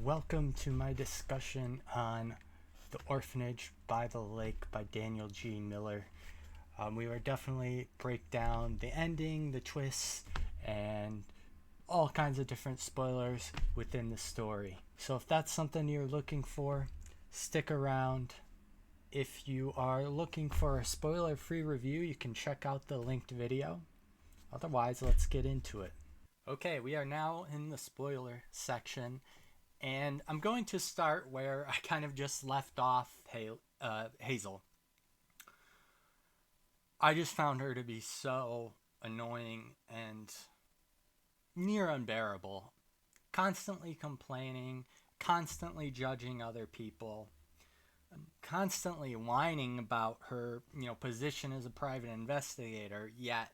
Welcome to my discussion on The Orphanage by the Lake by Daniel G. Miller. We will definitely break down the ending, the twists, and all kinds of different spoilers within the story. So if that's something you're looking for, stick around. If you are looking for a spoiler-free review, you can check out the linked video. Otherwise, let's get into it. Okay, we are now in the spoiler section. And I'm going to start where I kind of just left off Hazel. I just found her to be so annoying and near unbearable. Constantly complaining, constantly judging other people, constantly whining about her, position as a private investigator, yet,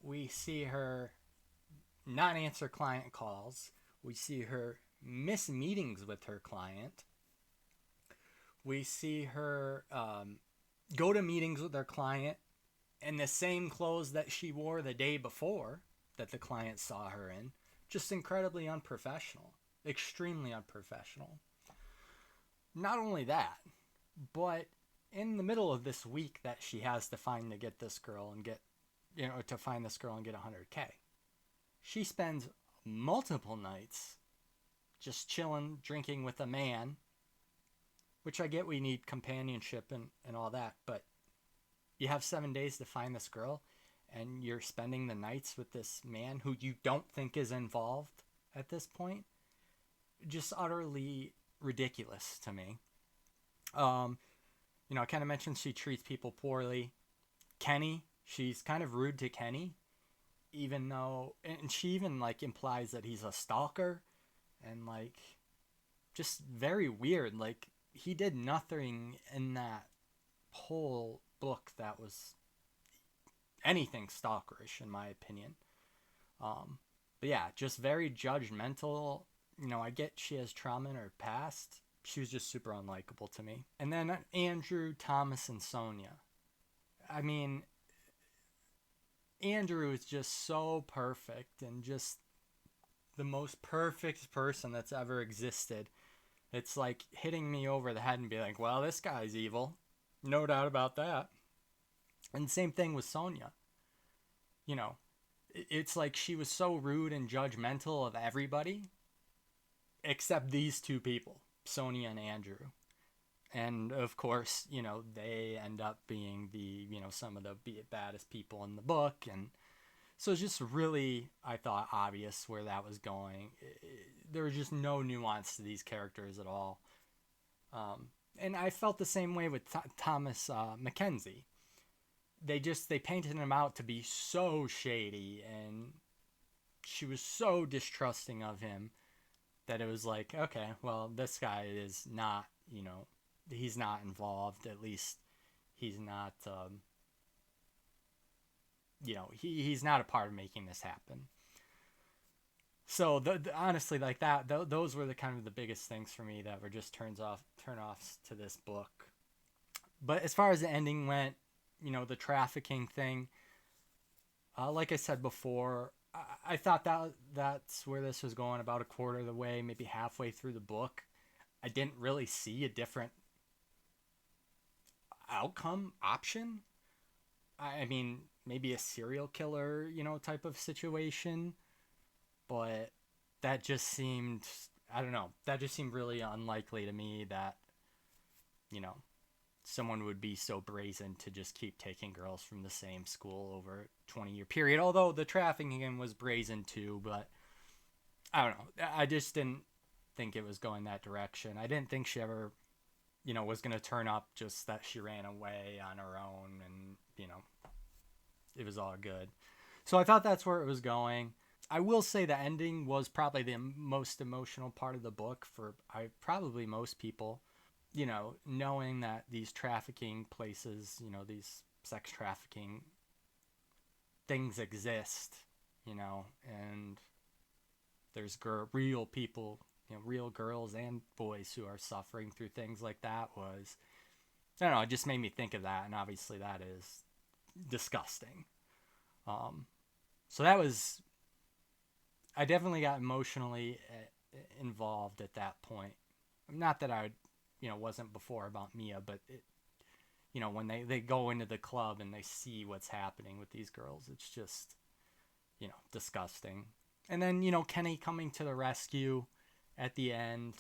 we see her not answer client calls. We see her miss meetings with her client. We see her go to meetings with her client in the same clothes that she wore the day before that the client saw her in. Just incredibly unprofessional. Extremely unprofessional. Not only that, but in the middle of this week that she has to find to get this girl and get, to find this girl and get 100K, she spends multiple nights just chilling, drinking with a man, which I get we need companionship and all that, but you have 7 days to find this girl and you're spending the nights with this man who you don't think is involved at this point. Just utterly ridiculous to me. I kind of mentioned she treats people poorly. Kenny, she's kind of rude to Kenny, even though, and she even implies that he's a stalker, and just very weird. He did nothing in that whole book that was anything stalkerish, in my opinion. But yeah, just very judgmental. I get she has trauma in her past. She was just super unlikable to me. And then Andrew, Thomas, and Sonia. I mean, Andrew is just so perfect and just the most perfect person that's ever existed. It's like hitting me over the head and be like, well, this guy's evil. No doubt about that. And same thing with Sonia. It's like she was so rude and judgmental of everybody except these two people, Sonia and Andrew. And of course, they end up being the, some of the baddest people in the book. And so it's just really, I thought, obvious where that was going. There was just no nuance to these characters at all. And I felt the same way with Thomas Mackenzie. They painted him out to be so shady, and she was so distrusting of him that it was like, okay, well, this guy is not, he's not involved. At least he's not, he's not a part of making this happen. So honestly, those were the kind of the biggest things for me that were just turn-offs to this book. But as far as the ending went, the trafficking thing, like I said before, I thought that's where this was going, about a quarter of the way, maybe halfway through the book. I didn't really see a different outcome option. I mean, maybe a serial killer, type of situation. But that just seemed, I don't know, that just seemed really unlikely to me that, someone would be so brazen to just keep taking girls from the same school over a 20-year period. Although the trafficking was brazen too, but I don't know. I just didn't think it was going that direction. I didn't think she ever, was going to turn up, just that she ran away on her own and, it was all good. So I thought that's where it was going. I will say the ending was probably the most emotional part of the book for probably most people. Knowing that these trafficking places, these sex trafficking things exist, and there's real people, real girls and boys who are suffering through things like that was, I don't know, it just made me think of that, and obviously that is disgusting. So that was, I definitely got emotionally involved at that point. Not that I, wasn't before about Mia, but when they go into the club and they see what's happening with these girls, it's just, disgusting. And then, Kenny coming to the rescue at the end.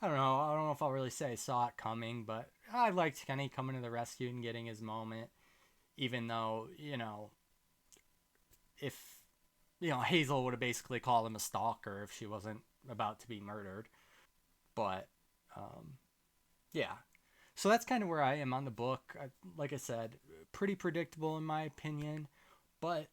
I don't know. I don't know if I'll really say I saw it coming, but I liked Kenny coming to the rescue and getting his moment, even though, if, Hazel would have basically called him a stalker if she wasn't about to be murdered. But, um, yeah. So that's kind of where I am on the book. Like I said, pretty predictable in my opinion, but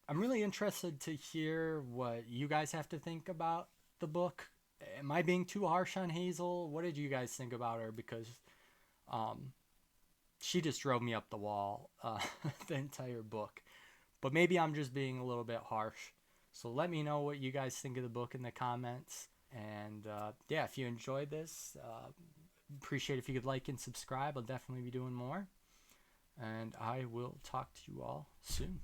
I'm really interested to hear what you guys have to think about the book. Am I being too harsh on Hazel? What did you guys think about her? Because um, she just drove me up the wall the entire book. But maybe I'm just being a little bit harsh. So let me know what you guys think of the book in the comments. And yeah, if you enjoyed this, appreciate if you could like and subscribe. I'll definitely be doing more. And I will talk to you all soon.